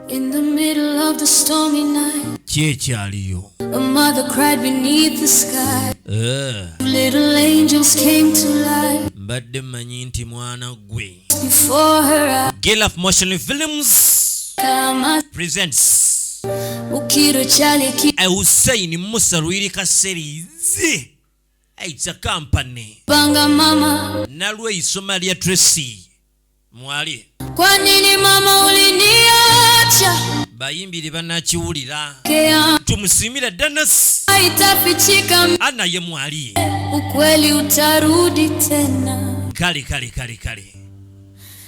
In the middle of the stormy night, a mother cried beneath the sky. Little angels came to life before her eyes. Gale of Motion Films presents Hussein Musa Ruirika series. It's a company. Banga mama. Nalwe Somalia Tracy. Mwali. Kwa nini mama uliniacha? Bayimbiri banachiwulira. Tumusimira Danas. Haitafichika. Ana ye mwali. Ukweli utarudi tena. Kali.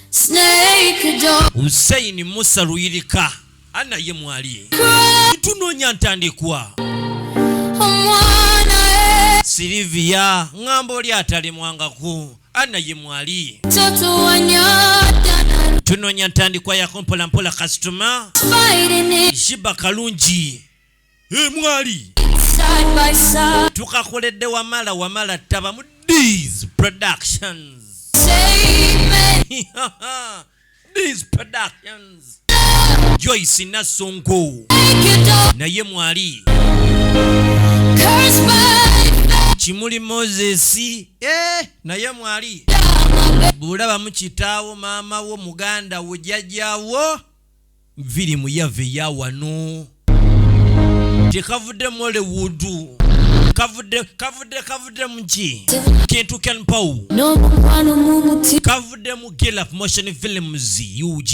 Snake dog. Hussein Musa Ruirika. Ana ye mwali. Tunonya ntandikwa. Silvia ngambo lyatali mwangaku ana ye mwali toto wanyata tunonya ntandikwa ya mpola mpola customer shiba kalungi mwali side by side tukakoledde wamala taba mu These Productions. These Productions. Joyce Nasongo na ye mwali Chimuli Moses na ye mwali bulaba mukitawo mama wo muganda wo jajjawo vili muyave ya wano tekavudde Hollywood kavudde mchi Kentu Ken Pau kavudde mu Gale of Motion Films UG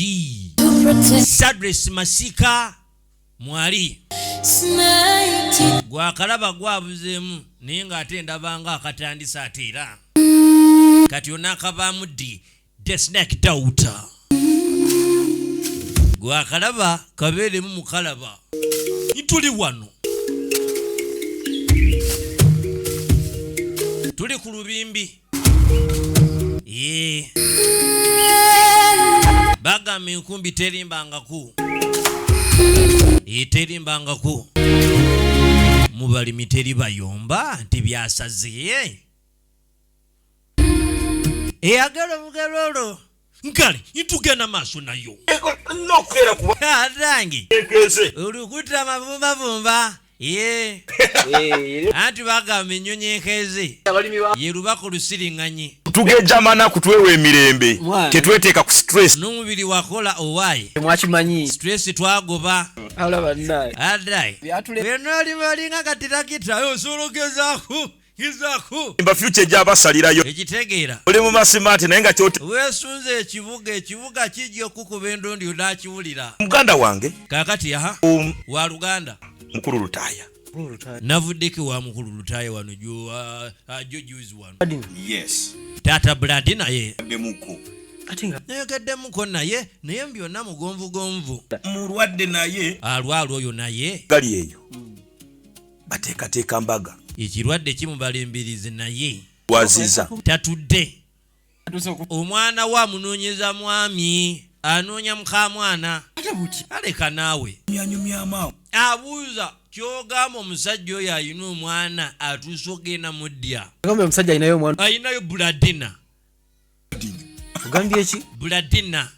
Sadres Masika mwali gwakalaba gwabuzemu naye ng'ate ndabanga akatandisa ateera kati onakabaamu ddi The Snake Daughter gwakalaba kabeeremu mukalaba tuli wano tuli ku lubimbi bagamba enkumbi terimbangaku terimbangako mubalimi teri bayomba nti byasaze agalolo nkale itugenda maaso nayo adangi olukuta amavumba anti bagamba ennyonyi enkeze ye lubako lusiriŋŋanyi tugejamana kutwewa emirembe tetweteeka ku stress n'omubiri wakola owaye mwakimanyi stress twagoba adai benoolimalinga katirakita osologezaako mba future gyabasalirayo ekitegeera oli mu masimati naye nga kyote weesunze ekibuga kijja okukuba endondi odakiwulira muganda wange kakati wa Luganda mukulu Lutaaya navuddeko wa mukulu Lutaaya wano juzi wano yes tata Brad naye demuko negeddemu naye byonna mugonvugonvu mulwadde naye alwala oyo naye gali eyo bateekateeka mbaga ekirwadde kimubalimbirize naye waziza tatudde omwana wa munoonyeza mwami anoonya mukamwana aleka naawe abuuza kyogamba omusajja oyo ayina omwana atuuse ogenda muddya ayinayo buladina ogambye eki buladina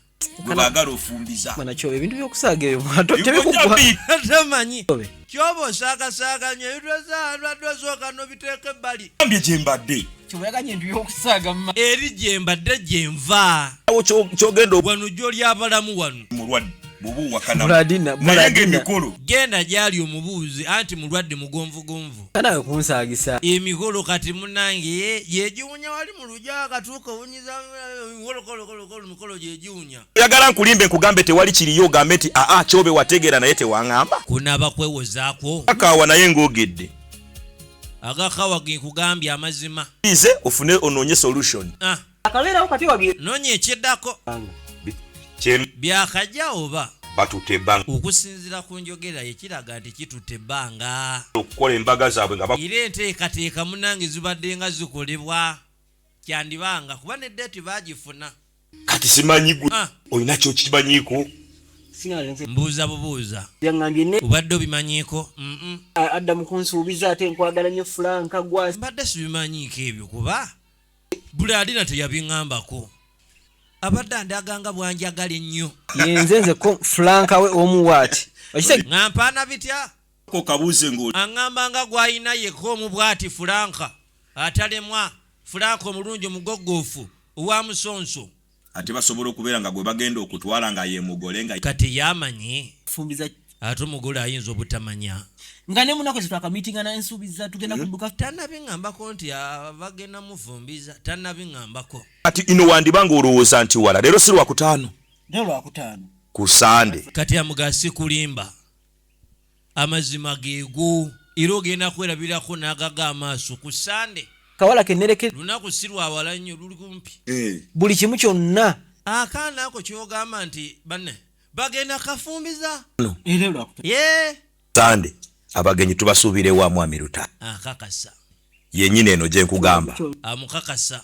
baagala ofumbiza manakyo ebintu byokusaaga eyo mwato tebikugwa tamanyi kyoba osaagasaaganya ebitwazaalwadwazooka nobiteeka ebbali ambye gyembadde kyobayaganya ebintu byokusaaga eri gyembadde gyenva kyogenda wano gy'oli abalamu wano mulwadde naye ng'emikolo genda gyali omubuuzi anti mulwadde mugonvugonvu kanawe kunsaagisa emikolo kati munange yegiwunya wali mu lujja akatuuka owunyiza mikolo gyegiwunya oyagala nkulimbe nkugambe tewali kiriyo ogambe nti kyobe wategeera naye tewaŋŋamba kunaaba kwewozaako akaawa naye ng'ogedde agakawa genkugambye amazima ize ofune onoonye solution akabeerawo kati wabye noonya ekyeddako byakajja oba batutte ebbanga okusinziira ku njogera yekiraga nti kitutte ebbanga okukola embaga zaabwe nga era enteekateeka munange zibadde nga zikolebwa kyandibanga kuba ne deeti baagifuna kati simanyi gwe olina kyokimanyiiko mbuuza bubuuza yaŋŋambye obadde obimanyiiko adda mu kunsuubiza ate nkwagala nnyo Franka gwa mbadde sibimanyiiko ebyo kuba buli alina teyabiŋŋambako abadde ndaganga bwanjagala ennyo yenzenze ko Franka we omuwaati nga mpaana bitya ko kabuze ngo aŋŋamba nga gw'ayina yeko omubwati Franka atalemwa Franka omulungi omugoggofu owa musonso ate basobola okubeera nga gwe bagenda okutwala nga ye mugole nga kati yamanyi fumbiza ate omugole ayinza obutamanya nga ne munako twaka meeting na ensubiza tugenda kuduka tannabingambako nti bagenda mufumbiza tannabingambako ati ino wandibanga olowooza nti wala leero si lwakutaano ne lwakutaano ku Sande kati amugasi kulimba amazima geego era ogenda kwerabirako n'agaga amaaso ku Sande kawala kenereke lunaku si lwawala nnyo luli kumpi buli kimu kyonna akaana ako kyogamba nti banne bagenda kafumbiza era lwakutaano ye Sande abagenyi tubasuubire wa mwami Ruta akakasa yennyini eno gye nkugamba amukakasa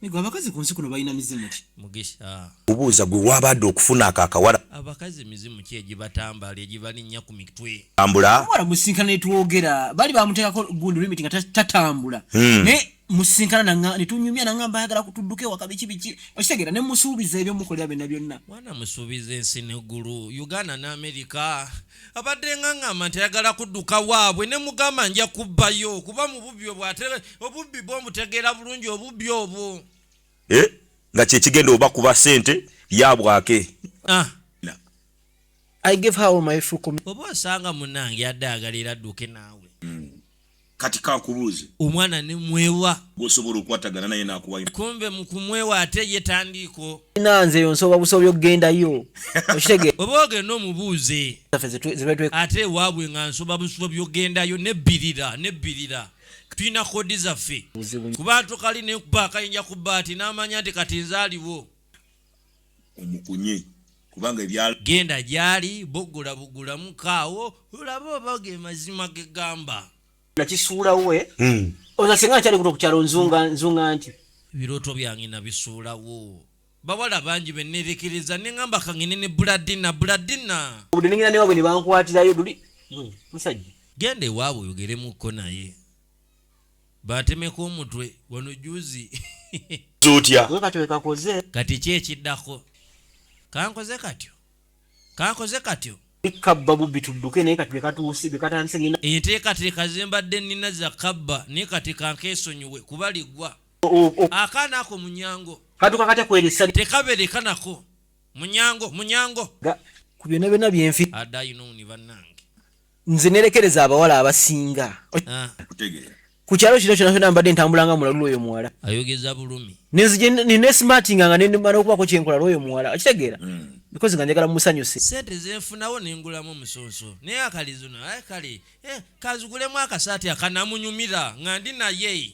nigo abakazi ku nsi kuno balina mizimu ki mugisha kubuuza gwe wabadde okufuna akakawala abakazi mizimu ki egibatambala egibalinnya ku mitwe tambula wala musinkana netwogera bali bamuteekako gundi limiti nga tatambula ne musinkana netunyumya nangamba ayagala kutudduke waka biki okitegeera ne musuubiza ebyo mukolera byonna byonna mwana musuubiza ensi neggulu Uganda ne America abadde ngangamba nti ayagala kudduka waabwe ne mugamba nja kubbayo kuba mu bubbi obwo ate obubbi bw'omutegeera bulungi obubbi obwo nga kyekigenda oba kuba ssente yabwake I gave her all my full commitment. oba osanga munange adde agalira adduke naawe kati kankubuuze omwana ne mwewa gwosobola okukwatagana naye nakuwa kumbe mu kumwewa ate yetandiiko nanze yo nsoba busobyo kugendayo okitegeera oba ogenda omubuuze ate ewaabwe nga nsoba busobyo ogendayo nebbirira tulina kodi zaffe kuba tukali nekuba akayinja ku bbaati n'amanya nti kati nzaaliwo omukunye kubanga ebyalo genda gyali bugula mukaawo olaba oba ge mazima gegamba nakisuulawo oza singa nkyali kuto kukyalo nzunga nti ebirooto byange nabisuulawo bawala bangi bennerekereza neŋŋamba kangene ne buladina obudde nengenda newaabwe ne bankwatirayo luli musajja genda ewaabwe oyogeremukko naye batemeko omutwe wano juzi zotya kati wekakoze kati ki ekiddako kankoze katyo kabba bubbi tudduke naye kati bekatuusi bekatandise ngina enteekateeka ze mbadde nnina za kabba naye kati kankeesonyiwe kuba liggwa akaana ako munyango katuka katya kweresa tekabereka nako munyango ku byonna byonna byenfi adayinoni bannange nze nerekereza abawala abasinga kutegeera ku kyalo kino kyonna mbadde ntambulanga mulalu oyo muwala ayogeza bulumi nine smartinga nga nemala okubako kyenkola lwoyo muwala okitegeera because nga njagala musanyuse sente zenfunawo nengulamu omusonso naye akalizo naye kale kazugulemu akasaati akanamunyumira nga ndi naye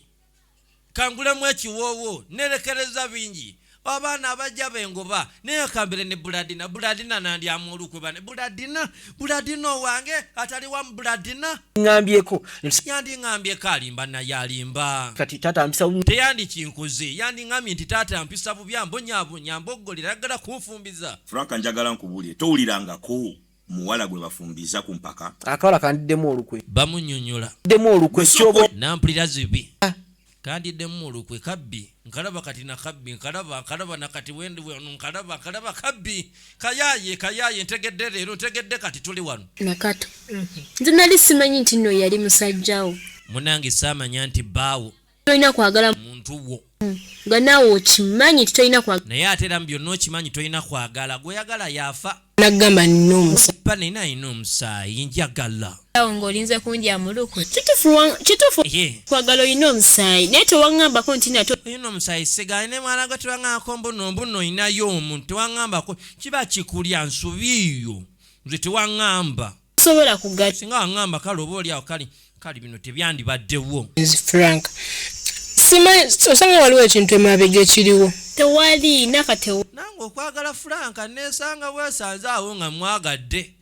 kangulemu ekiwoowo nerekereza bingi abaana abajja bengoba naye kambere ne buladina nandyamu olukwe bane buladina owange atali wa buladina ngambyeko yandiŋambyeko alimba naye alimba kati tata mpisa teyandikinkoze yandiŋambye nti taata mpisa bubi ambonyabonya mboggolera yagala kunfumbiza Franka njagala nkubuulire towulirangako muwala gwe bafumbiza ku mpaka akawala kandiddemu olukwe bamunyonyola ddemu olukwe kyobo nampulira zibi kandiddemu olukwe kabbi nkalaba kati na kabbi nkalaba nakati wendi wano nkalaba kabbi kayaye ntegedde leero ntegedde kati tuli wano nakato nze nali simanyi nti nno yali musajjawo munange saamanya nti bbaawo tolina kwagala muntu wo nga naawe okimanyi titolina kwagala naye ate era byonna okimanyi tolina kwagala gweyagala yafa nagamba nina omusaayi pa nina alina omusaayi njagala awo ng'olinze kundya mulukwe kituufu kwagala olina omusaayi naye tewaŋŋambako nti nato olina omusaayi sigaali ne mwana gwe tewaŋŋambako mbuno olinayo omuntu tewaŋŋambako kiba kikulya nsubiiyo nze tewaŋŋamba sobola kugata singa waŋŋamba kale oba oliawo kale bino tebyandibaddewo Frank osanga waliwo ekintu emabega ekiriwo tewali nakatewo nange okwagala Franka nesanga bwesanze awo nga mwagadde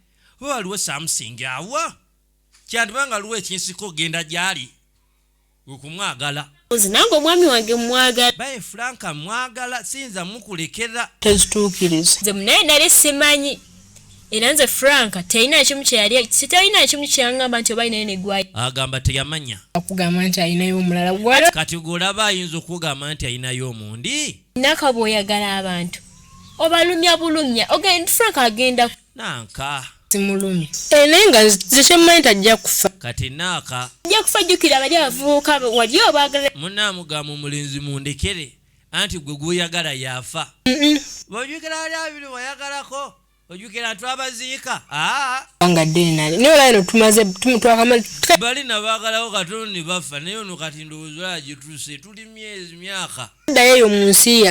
oba waliwo samusingi awa kyandibanga waliwo ekinsiko ogenda gyali okumwagala nange omwami wange mwagala baye Franka mwagala siyinza mukulekera tezituukiriza nze munaye nali simanyi era nze Franka talina ekimu kyeyali sitalina ekimu kyeyaŋŋamba nti oba alinayo negwayo agamba teyamanya akugamba nti alinayo omulala kati golaba ayinza okugamba nti alinayo omundi Naka bw'oyagala abantu obalumya bulumya ogenda Frank agenda nanka simulumi naye nga zekyemmanyi tajja kufa kati naaka ajja kufa jjukira abali abavubuka wali obaagala munaamugamba omulenzi mundekere anti gwe gw'oyagala yafa bw'ojjukira ali abiri wayagalako ojjukira twabaziika nga ddene naye olabino tumaze balina baagalawo katono bafa naye ono kati ndowooza olagituse tuli myaka ddayo eyo mu nsi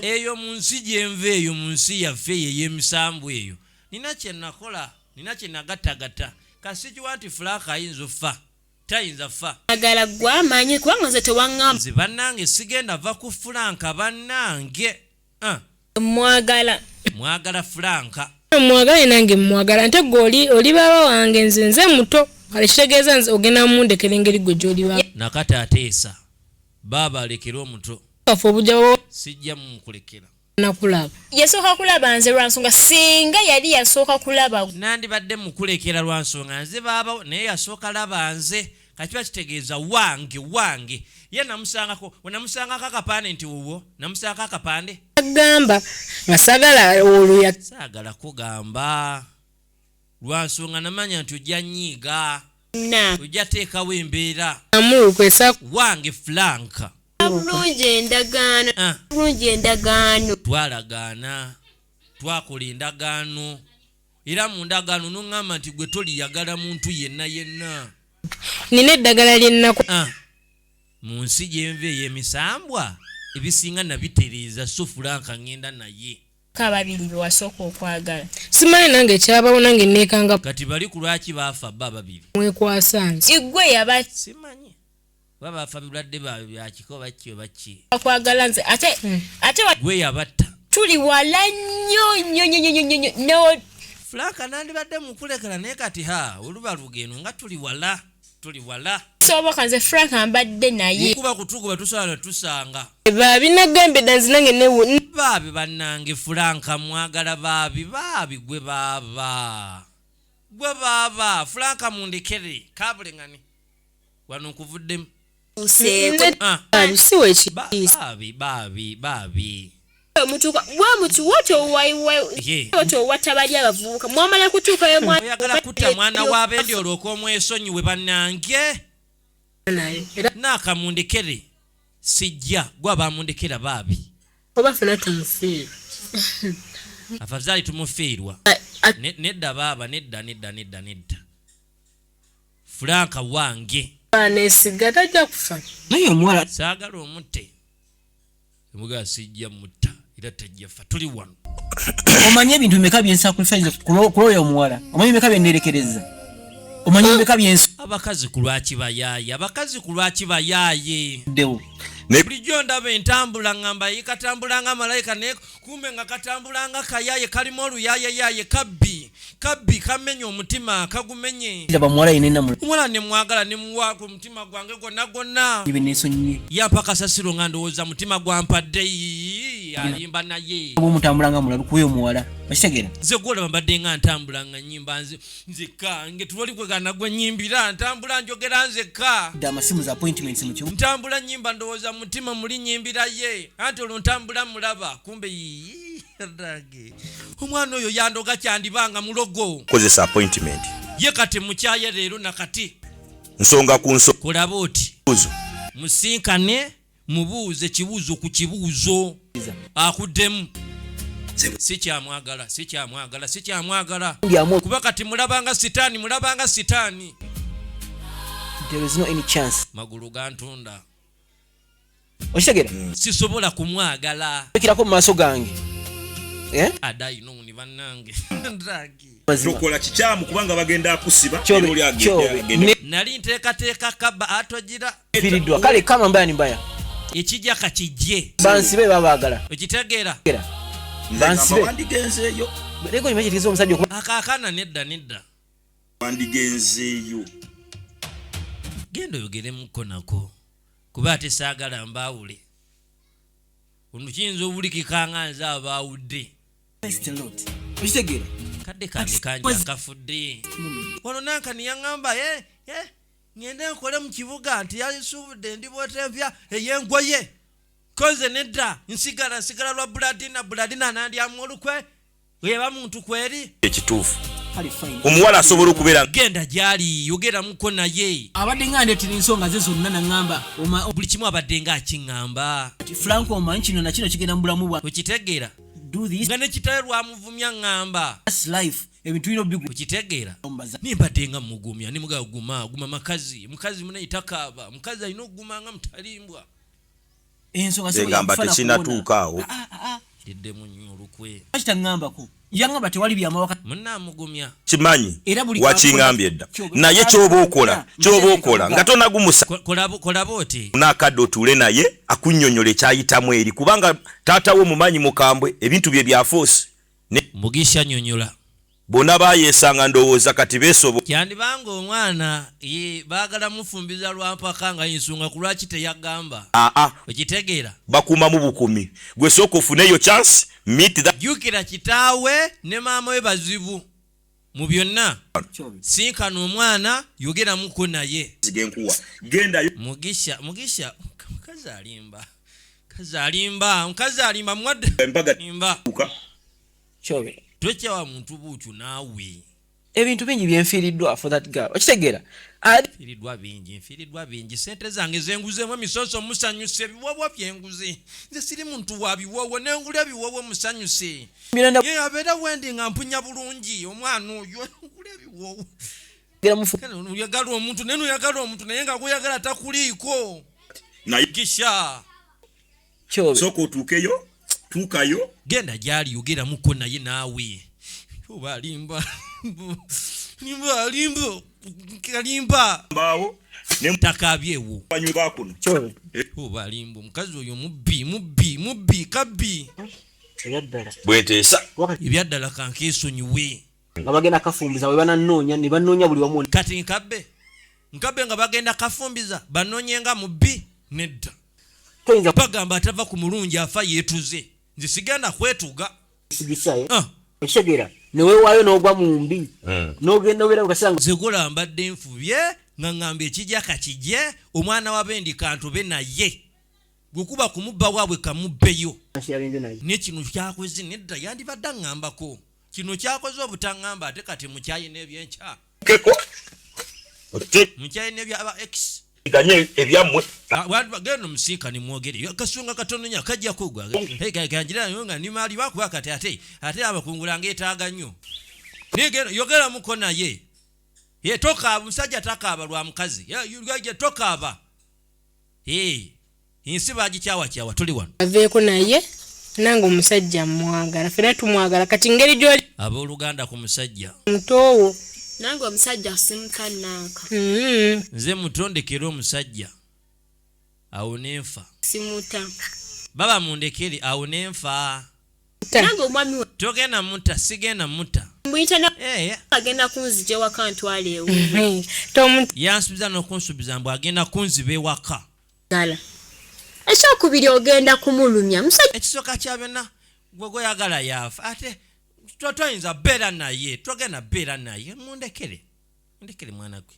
eyo mu nsi gyenva eyo mu nsi yaffe eyo ey'emisambu eyo nina kye nakola nina kye nagattagatta kasikiwa nti Frank ayinza offa tayinza ffa agala gwe amanyi kubanga nze tewaŋŋamba nze bannange sigenda va ku Frank bannange mwagala Frank mwagala nange mwagala nte gwe oli baba wange nze muto kale kitegeeza nze ogenda mundekera engeri gwe gy'oli baba nakati ateesa baaba alekera omuto kafe obujja sijja mukulekera nakulaba yasooka kulaba nze lwansonga singa yali yasooka kulaba nandibadde mukulekera lwansonga nze baaba naye yasooka laba nze kakiba kitegeeza wange ye namusangako wenamusangako akapande nti wuwo namusangako akapande agamba nga saagala oluya saagala kugamba lwansonga namanya nti ojja nyiiga ojja teekawo embeera amulukwesa wange Frank bulungi endagaano twalagaana twakola endagaano era mu ndagaano noŋŋamba nti gwe toliyagala muntu yenna nina eddagala lyennaku mu nsi gyenva ey'emisambwa ebisinga nabitereeza so Frank ŋŋenda naye kababiri bewasooka okwagala simanyi nange ekyabawo nange neekanga kati bali ku lwaki baafa bba babiri mwekwasa nze igwe yaba simanyi baba bafa birwadde baabwe byakiko baki okwagala nze ate gwe yabatta tuli wala nnyo Frank nandibadde mukulekera naye kati oluba lugendo nga tuli wala soboka nze Frank ambadde naye kuba kutukuba tusobola tusanga baabi nagambe danzi nange newo baabi bannange Frank mwagala baabi gwe baaba Frank mundekere kabulengani wano nkuvuddemu siwe ki baabi omutuuka bwamutu woto watabali abavubuka mwamala kutuukayo oyagala kutta mwana w'abendi olwoka omwesonyiwe bannange naakamundekere sijja gwe bamundekera baabi oba fena tumufiirwa afazaali tumufiirwa nedda baaba nedda Frank wange nesiga tajja kufa naye omuwala saagala omutte emugaa sijja mutta era tajja fa tuli wano omanyi ebintu bimeka byensacrifice kulooyo omuwala omanyi bimeka byennerekereza omanyi bimeka byensu abakazi ku lwaki bayaaye ddewo bulijjo ndaba entambula ngamba yikatambula nga malayika naye kumbe nga katambula nga kayaaye kalimu oluyaayeyaye kabbi kamenya omutima kagumenye bamuwala yenena omwala nemwagala nemuwa ku mutima gwange gonna ibinensonyiye yampa kasasiro nga ndowooza mutima gwampadde alimba naye omutambula nga mulalu kuyo omuwala bakitegeera nze gwolaba mbadde nga ntambula nga nyimba nzekka ngetuloli kwegana gwe nyimbira ntambula njogera nzekka amasimu za appointments mu kibuga ntambula nyimba ndowooza mutima muli nyimbira ye anti olwo ntambula mulaba kumbe rage omwana oyo yandoga kyandibanga mulogo kozesa appointment ye kati mukyaye leero nakati nsonga ku nsonga kulaba oti musinkane mubuuze kibuuzo ku kibuuzo akuddemu sikyamwagala kuba kati mulabanga sitaani there is no any chance magulu gantunda okitegeera sisobola kumwagala ekirako mu maaso gange adayinoni bannange tokola kikyamu kubanga bagenda akusiba nali nteekateeka kaba atogira fiiriddwa kale kama mbaya ni mbaya ekijja kakijje bansibe babaagala okitegeera bansibe wandigenzeeyo leko nyuma kitegeeza omusajja okuba akaakana nedda wandigenzeeyo genda oyogeremuko nako kuba ate saagala mbaawule ono kiyinza obulikika nga nze abaawudde okitegeera kadde kange kanja akafudde wano nankani yaŋŋamba ngende nkole mu kibuga nti yalisuubudde endibota empya ey'engoye koze nedda nsigala lwa buladina nandya mulukwe yeba muntu kweri ekituufu omuwala asobola okubeera genda gyali yogera muko naye abadde nga ndetera ensonga ze zonna naŋŋamba buli kimu abadde nga akiŋŋamba Franco omanyi kino nakino kigenda mu bulamu bwa okitegeera do this nga nekitawe lwamuvumya ŋŋamba life ebintu bino bigwe okitegeera nimbadde nga mugumya nimuga guma mukazi munayitakaaba mukazi alina okuguma nga mutalimbwa ensonga zegamba tekinatuukaawo diddemu nnyo olukwe kitaŋŋambako yangamba tewali byamawaka munnamugumya kimanyi wakiŋŋambye edda naye kyoba okola nga tonagumusa kolaba oti nakadde otuule naye akunnyonnyola ekyayitamu eri kubanga taatawo mumanyi mukambwe ebintu bye byafoosi mugisha nnyonnyola bonna bayeesanga ndowooza kati beesobo kyandibanga omwana baagala mufumbiza lwampaka nga ensonga ku lwaki teyagamba okitegeera bakuumamu bukumi gwe sooka ofuneeyo chance jjukira kitaawe ne maama we bazibu mu byonna sinkana omwana yogeramuko naye mugisha mukazi alimba mwaddalimba twekyawa muntu buukyu naawe ebintu bingi byenfiiriddwa for that girl okitegeera nfiiriddwa bingi sente zange zenguzeemu emisoso musanyuse ebiwobwo byenguze nze siri muntu wa biwowo nengula ebiwowo musanyuse abeera wendi nga mpunya bulungi omwana oyo ngula ebiwowo oyagala omuntu naye nga gweyagala takuliiko kisha sooka otuukeyo tuukayo genda gyali yogeramuko naye naawe oba alimba mbaawo takabyewo banywe bakuno oba alimba omukazi oyo mubbi kabbi bweteesa ebyaddala kankeesonyiwe nga bagenda kafumbiza we bananoonya ne banoonya buli wamu kati nkabbe nga bagenda kafumbiza banoonyenga mubbi nedda bagamba atava ku mulungi afa yeetuze nze sigenda kwetuga ekitegeera newewaayo n'ogwa mu mbi n'ogenda obeera kukasanga zegula mbadde nfubye nga ŋŋamba ekijja kakijje omwana wabendi kantobe naye gwekuba kumubba waabwe kamubbeyo ne kino kyakoze nedda yandibadde aŋŋambako kino kyakoze obutaŋŋamba ate kati mukyayi n'ebyenkya mukyayi n'ebyaba x ganye ebyammwe genda omusinkani mwogere kasunga katono nnyo akajjako ganjirayo nga nimali bakuba kati ate abakungula ngaetaaga nnyo yogeramuko naye tokaaba omusajja takaaba lwa mukazi tokaaba ensi bagikyawakyawa tuli wano aveeko naye nange omusajja mwagala fena tumwagala kati ngeri gyoli abooluganda ku musajja mutowo nange omusajja simutananka nze mutondekere omusajja awo nenfa simuta baba mundekere awo nenfa nange omwami togenda mutta sigenda mutta mbuyita agenda kunzija ewaka ntwala ewo yansubiza n'okunsubiza mbu agenda kunziba ewaka gala ekyokubiri ogenda kumulumya musajja ekisooka kya byonna gwegoyagala yafa ate twayinza beera naye twagenda beera naye mundekere mwana gwe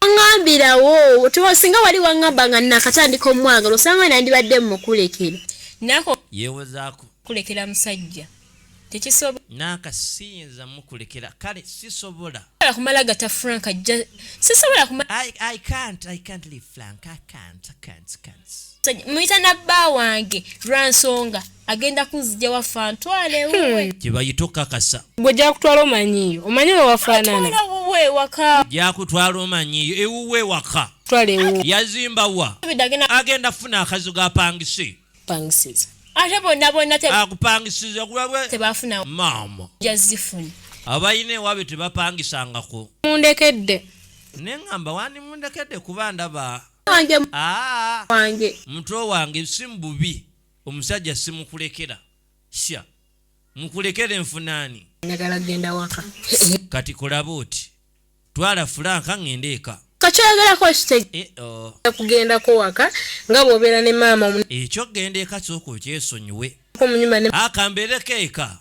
aŋŋambirawo singa wali waŋŋamba nga nakatandika omwagalo osanga nandibadde mukulekera nako yeewozaako kulekera musajja tekisobola nakasiyinza mukulekera kale sisobola kumala gata Frank ajja sisobola I can't leave Frank I can't muyita nabba wange lwansonga agenda kunzija wafa ntwale wuwe kibayita okakasa gwe jakutwala omanyiyo we wafaanana wuwe waka jakutwala omanyiyo ewuwe waka twala ewo yazimba wa agenda funa akazi gapangise pangisiza ate bonna akupangisiza kulabwe tebafuna maama jazifuna abayina ewaabwe tebapangisangako mundekedde neŋŋamba wandi mundekedde kuba ndaba wange mutwe wange si mububi omusajja simukulekera sha mukulekera enfunaani njagala genda waka kati kolaba oti twala Franka ngende eka kakyogerako kugendako waka nga bw'obeera ne maama ekyo genda eka sooka okyesonyiwe munyumba akambereko eka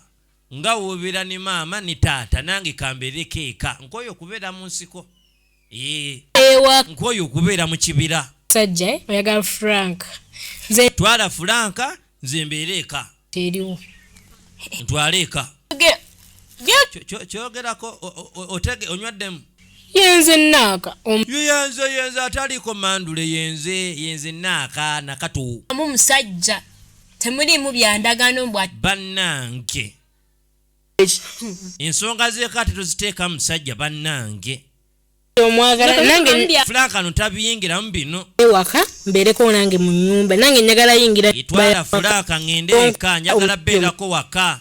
nga wobeera ne maama ne taata nange kambereko eka nkoyo okubeera mu nsiko nkoyo okubeera mu kibira Sajja oyagala Frank. Nze twala Franka nze mbeere eka. teriwo. Ntwala eka. Kyogerako otege onywaddemu. Yenze naaka. Yenze ataliko mandule yenze naaka nakatu. Mu musajja temulimu byandagano bwa Bannange. Ensonga z'ekati toziteeka musajja bannange. Omwagala nange Franka no tabiyingiramu bino. ewaka mbeereko nange mu nnyumba nange njagala yingira. Itwala Franka ngende eka njagala beerako waka.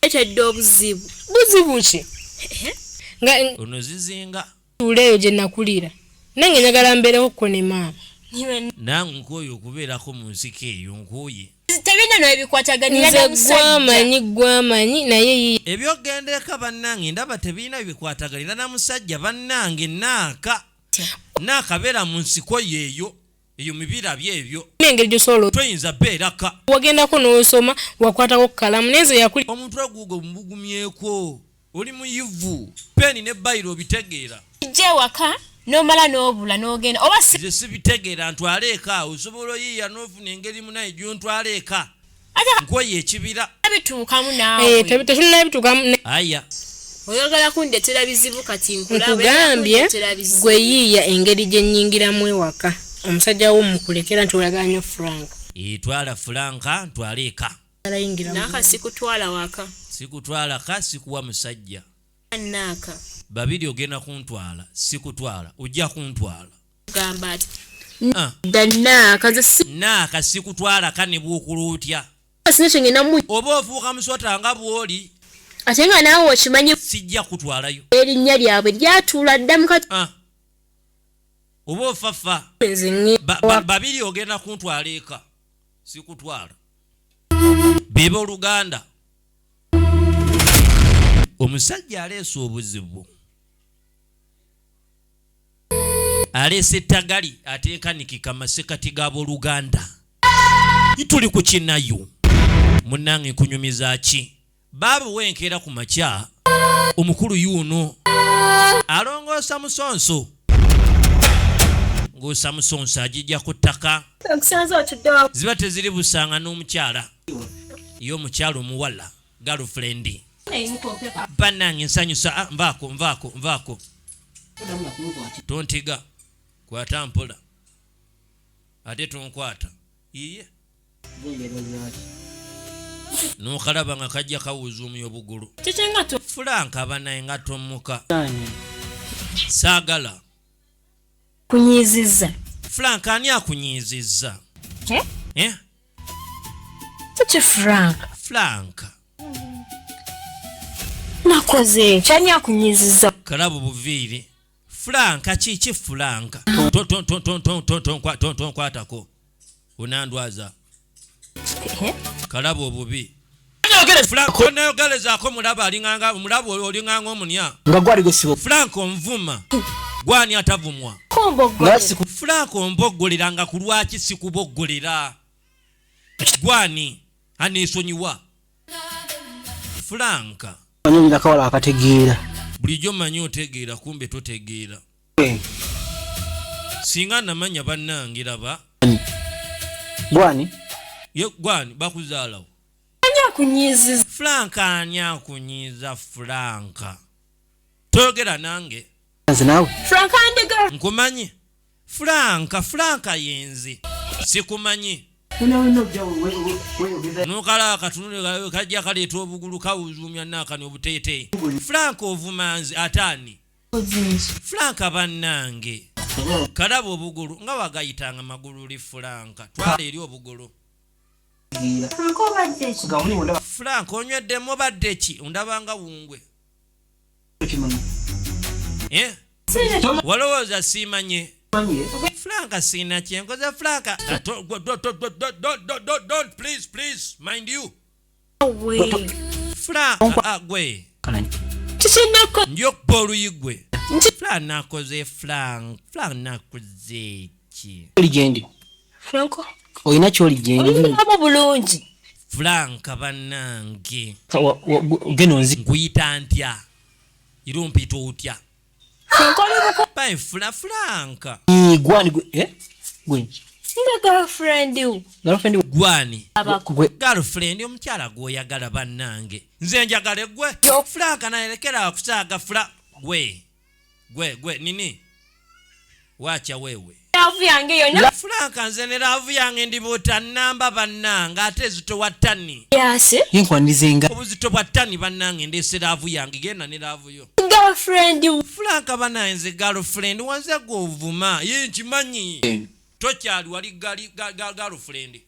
etedde obuzibu. Buzibu ki? Nga Ono zizinga. tuleyo gye nakulira. Nange njagala mbeereko ko ne maama. Nange nkooye okubeerako mu nsiko eyo nkooye. Tebina no ebikwataganira Nze na musajja. gwamanyi naye Ebyogenda eka bannange ndaba tebiina bikwataganira na musajja bannange naaka beera mu nsiko yeeyo eyo mibira byebyo engeri gy'osobola toyinza beeraka. wagendako n'osoma wakwatako kalamu nenze yakuli Omutwe gugo mubugumyeko oli muyivu peni ne bayiro obitegeera. Ijje waka nomala n'obula n'ogenda oba Nze sibitegeera ntwale eka osobola oyiiya n'ofuna engeri munaye gy'ontwala eka. Nkooye ekibira. bituukamu naawe. tetulina bituukamu. Aya. Oyagala kundetera bizibu kati nkugambye gwe yiiya engeri gye nnyingiramu ewaka omusajja wo mukulekera nti oyagala nnyo Frank. Twala Franka ntwale eka. naaka sikutwala waka. Sikutwala ka sikuwa musajja. Naaka Babiri ogenda kuntwala sikutwala ojja kuntwala. gamba ati naaka ze Naaka sikutwala ka ne bw'okuluutya. sinakingenda mu Oba ofuuka musota nga bw'oli ate nga naawe okimanyi sijja kutwalayo. erinnya lyabwe lyatuula ddamu kati Oba ofafa babiri ogenda kuntwala eka sikutwala. Beba Oluganda. Omusajja aleese obuzibu. Aleese ettagali ateekanikika masekati g'abooluganda. Tuli ku kinayo. Munnange kunyumiza ki? Baaba wenkeera ku makya. Omukulu yuuno. Alongoosa musonso. Ng'osa musonso agijja ku ttaka. Ziba teziri busanga n'omukyala. Yo omukyala omuwala. Girlfriend. Bannange nsanyusa. Nvaako. Tontiga. Kwata mpola. Ate tonkwata. Iye. N'okalaba nga kajja kawuuza omyo obugulu. Franka abanaye nga tommuka. Saagala. kunyiizizza. Frank ani akunyiizizza? Kiki Frank? Frank. Nakoze kyani akunyiizizza. Kalabo buviiri. Frank kiki Frank? Kwatako. Unandwaza. Kalabo bubi. Frank oneogalezaako mulaba alinganga mulaba olinganga omunya. Nga gwali gosibo. Frank omvuma. Gwani atavumwa. Frank omboggoleranga ku lwaki sikuboggolera. Gwani aneesonyiwa. Frank. Anyonyi akawala akategeera. Bulijjo manyi otegeera kumbe totegeera. Singa namanya bannange raba. Gwani? Ye gwani bakuzaalawo. Kunyiizizza. Frank ani akunyiiza Frank. Toyogera nange. Nawe. Frank andega. Nkumanyi. Frank yenze. Sikumanyi. Nukala akatunule kajja kaleeta obugulu kawuzuumya naakani obuteeteeyi. Frank ovumanzi atani. Frank bannange. Kalaba obugulu nga wagayitanga magulu li Frank. Twala eri obugulu. Frank onywedde mubadde ki? Ondabanga wungwe. Walowooza siimanye. Frank sina kyenkoze Frank. Don't please mind you. Frank gwe. Njokuba oluyigwe. Frank nakoze Frank nakoze ki? Oligendi. Franco. Oyina kyoligendi. Abo bulungi. Frank bannange. Geno nzi. Nkuyita ntya? Irumpita otya? Franco alibuko. Bai Frank. Gwani Gwe. Nga girlfriend. Girlfriend gwani. Gwe. Girlfriend omukyala gw'oyagala bannange. Nze njagala gwe. Frank nayerekera kusaaga gwe nini? Wacha wewe. Love yange yonna. Frank nze ne love yange ndibuuta namba bannange ate zito wa ttani. Yase. Yenkwandizenga. Obuzito bwa ttani bannange ndeese love yange genda ne love yo. Girlfriend. Frank bananze girlfriend wanze govuma ye nkimanyi. Tokyali wali girlfriend.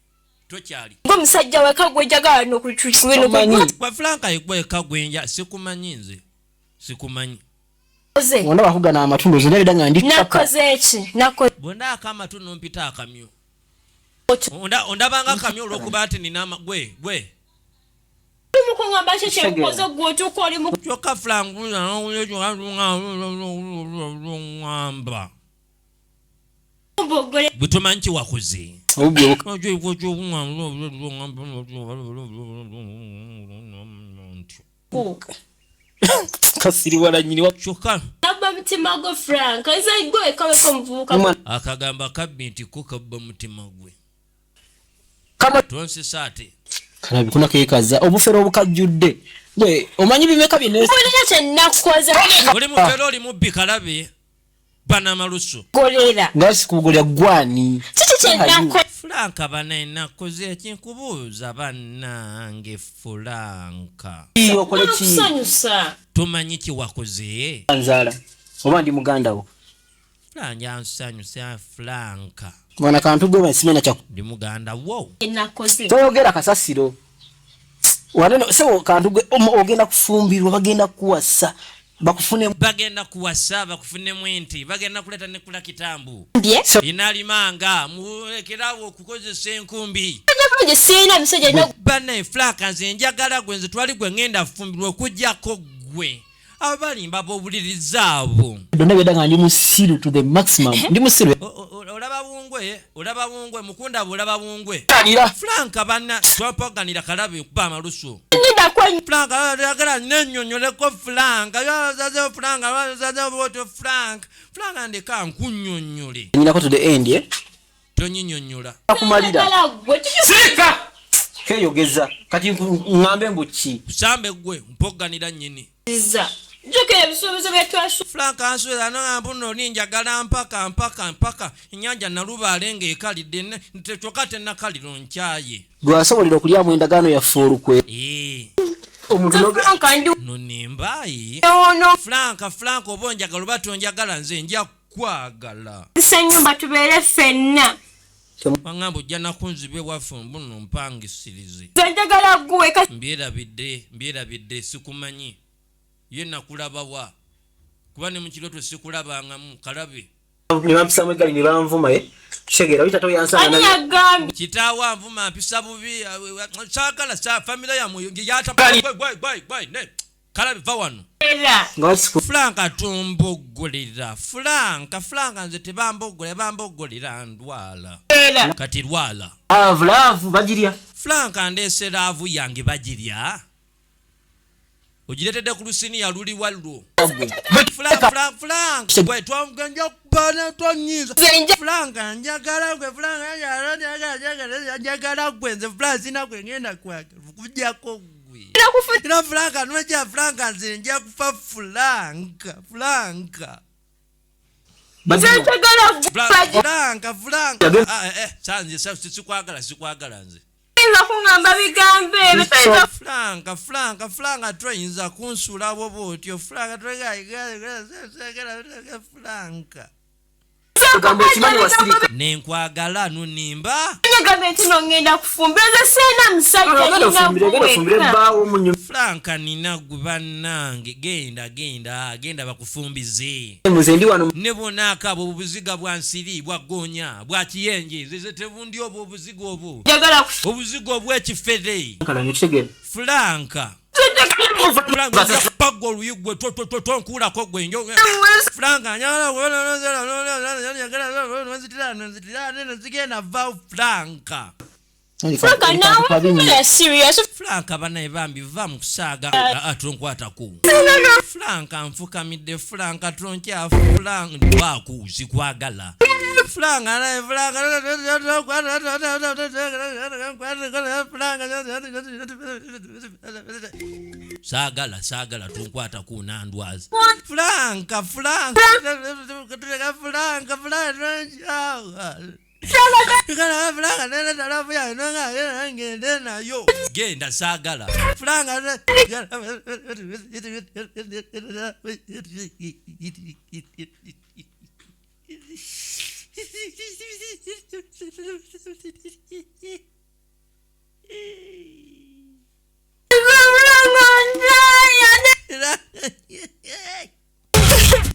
Tokyali. Ngomusajja weka gwejagala n'okuchuchubino. Kwa Frank ayikweka gwenja sikumanyi nze. Sikumanyi. Wanda bakuga na amatundu zina bidanga ndi nakoze eki bonda akama tuno mpita akamyo onda banga akamyo olwokubati nina gwe mukungamba kiki emukoze gwe tukoli mu kyoka flangu ngamba butumanyi ki wakoze kasiri wala nyini wa choka kabba mutima gwe Frank iza gwe kaweko mvuka akagamba kabinti ko kabba mutima gwe kama tonse sate kana bikuna kekaza obufero obukajjudde gwe omanyi bimeka binese olina kyenakoze oli mufero oli mubbi kalabe bana maluso golera ngasi kugolya gwani kiki kyenakoze Frank abana nakoze ekinkubuuza bannange Frank okole ki sanyusa tumanyi ki wakoze anzala oba ndi muganda wo Frank ansanyusa Frank mwana kantu gwe basimena chako ndi muganda wo nakoze toyogera kasasiro wanene sebo kantu gwe ogenda kufumbirwa bagenda kuwasa bakufune bagenda kuwasa bakufune mwenti bagenda kuleta ne kula kitambu ndiye inalimanga mulekerawo okukozesa enkumbi nabuje sina misoje no bana Frank nze njagala gwenze twali gwe ngenda fumbirwa okujjako gwe abalimba bobulirizaabo donna bedanga ndi musiru to the maximum ndi musiru olaba bungwe mukunda bulaba bungwe tanira Frank bana twapaganira kalabe kuba amaluso nida kwa Frank yagala nenyonyoleko Frank yazaze Frank yazaze boto Frank andeka nkunyonyole nyina ko to the end tonyinyonyola akumalira gwe sika keyogeza kati ngambe mbuchi kusambe gwe mpoganira nyini tiza joke bisubizo byatwashu Frank answera n'ambuno ninjagala mpaka inyanja nalubaale ng'ekalidde tetokate nakaliro nkyaye gwasobolera okulyamu endagaano yaffe olukwe omuntu nonimbayi no Frank oba onjagala oba tonjagala nze nja kwagala senyumba tubeere ffenna wangamba ojja nakunzibe waffe mbuno mpangisirize njagala gwe mbirabidde sikumanyi ye nakulabawa kuba ne mukiroto sikulabangamu kalabe nimampisamu egali nibanvuma kitegeera witato yansana nagambi kitaawo anvuma mpisa bubi saagala famire yamwe ne kalabe va wano Frank atombogolera Frank nze tebambogolera ndwala kati lwala laavu bagirya Frank ndeese laavu yange bagirya ogiretedde ku lusini yaluli walwo Frank gwe twamuganja kubana twanyiza Frank njagala gwe nze Frank sina gwe ngenda kujjako gwe era Frank nojja Frank nze nja kufa Frank sanze sikwagala nze kungamba bigambe Frank toyinza kunsuula bwoba otyo Frank nenkwagala nunimba nyagambe tino ngenda kufumbira sena musajja Frank nina gubannange genda bakufumbize ne bonaaka abo obuziga bwansiri bwagonya bwakiyenje nze tebundi obwo obuziga obwo obuziga obwekifere Frank pago oluyigwe tonkuulako gwenjo Frank nzigenda va Frank Franka banaye bambi va mu kusaaga atonkwata ku Franka nfukamidde Franka tonkya Franka wakuzi kwagala Franka naye Franka sagala tonkwata ku nandwazi Franka genda sagala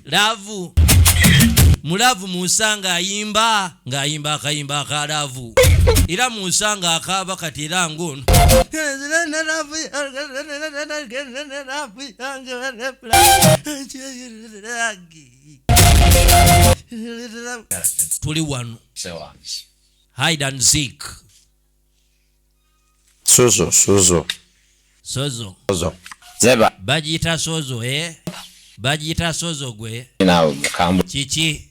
Lavu mulavu musanga ayimba ng'ayimba akayimba akalavu era musanga akaba kati era ngono tuli wano hide and seek sozo zeba bajita sozo bajita sozo gwe nawe mukambwe chichi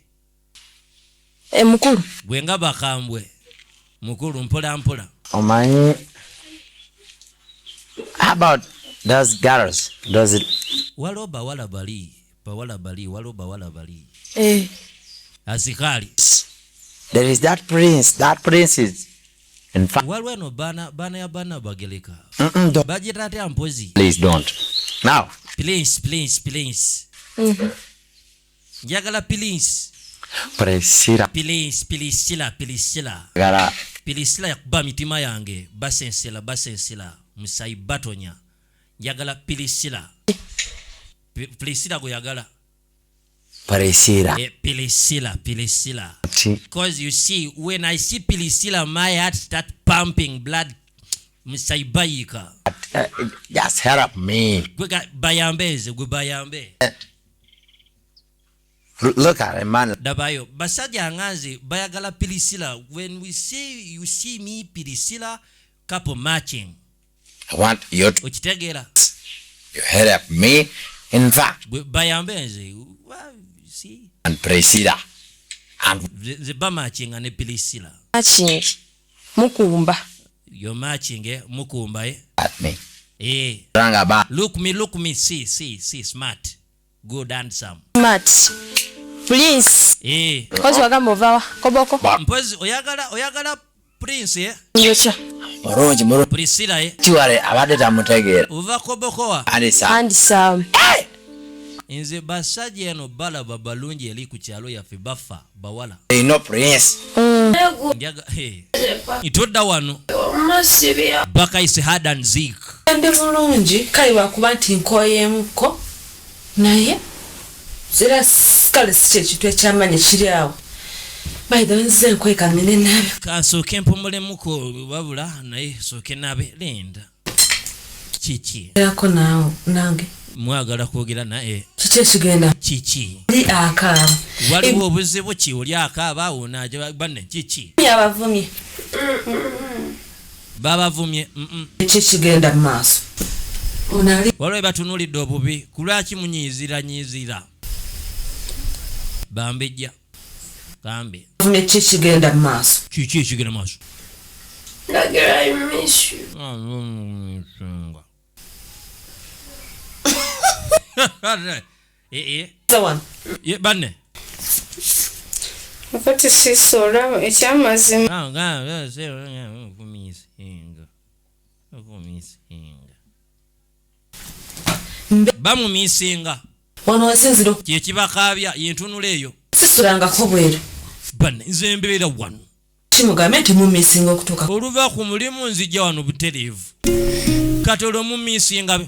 mukulu gwe nga bakambwe mukulu mpola omanyi how about those girls does it waloba wala bali waloba wala bali asikali there is that prince is in fact walweno bana ya bana bageleka bajita ate ampozi please don't now please njagala please pilisila yakuba mitima yange basensela musayi batonya njagala pilisila gwe yagala pilisila because you see when I see pilisila my heart start pumping blood musayi bayika just help me gwe bayambe look at a man dabayo basajja nganze bayagala pilisila when we say you see me pilisila couple matching I want you to okitegera you help me in fact bayambe nze see and Priscilla and the ba matching and pilisila matching mukumba your matching mukumba at me ranga look me see smart good handsome smart prince kozi wagamba ovawa koboko mpozi oyagala prince nyocha moronji Priscilla tiwale abadde tamutegeera uva koboko wa handsome inze basajja eno balaba balungi eri ku kyalo yaffe bafa bawala no prince ndiaga itodda wano bakayise hide and seek ndi bulungi kali wakuba nti nkoyemuko naye zira kale si ekintu ekyamanyi kiri awo baida nze nkwekamine nabe kasooke mpumulemuko wabula naye sooke nabe linda kiki erako naawe nange mwagala kwogera naye kiki ekigenda kiki li akaaba waliwo obuzibu ki oli akaaba awo naje banne kiki yabavumye babavumye ekikigenda mu maaso onali waliwo batunulidde obubi kulwaki munyiizira bambejja kambe vumye ekikigenda mu maaso kiki ekigenda maaso ndagera imishu sawan banne Wakati sisora ekyamazima bamumisinga wano wasinziro kyekibakaabya yentunula eyo sisurangako bweru banne nze mbeera wano kimugambe nti mumisinga okutuuka oluva ku mulimu nzijja wano butereevu kati olwo mumisinga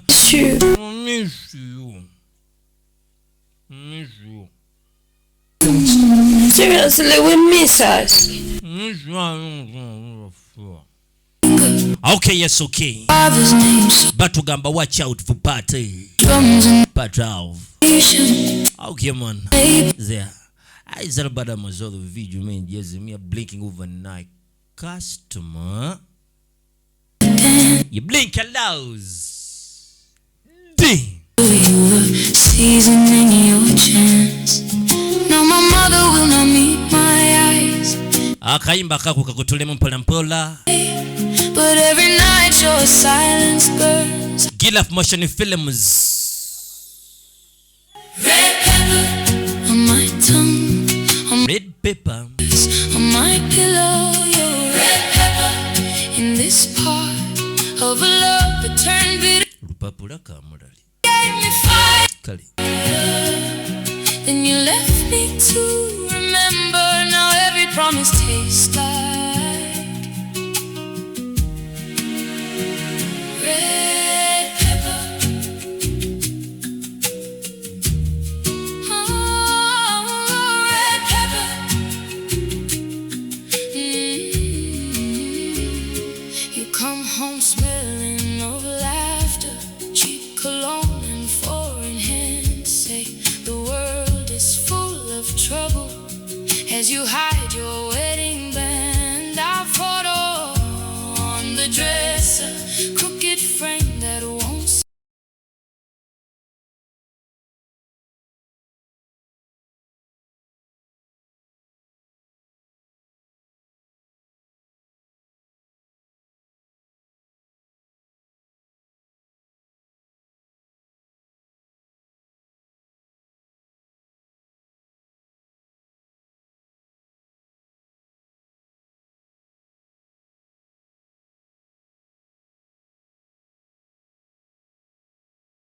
seriously we miss us. Okay, yes, okay. Batugamba watch out for party. Part of. Okay, man. There. I said about the video, man. Yes, me blinking overnight. Customer. dance. You blink your nose. D. You were seasoning your chance. No, my mother will not meet my eyes. Akaimba kako kakutulemu mpola mpola. But every night your silence burns. Gilaf Motion Films. Red pepper on my tongue, on Red pepper on my pillow. You're red pepper in this part of a love that turned bitter. Rupapula kamurali. Gave me fire. Kali. Then you left me to remember. Now every promise tastes like red pepper. Oh, red pepper. You come home smelling of laughter, cheap cologne and foreign hands. Say the world is full of trouble as you hide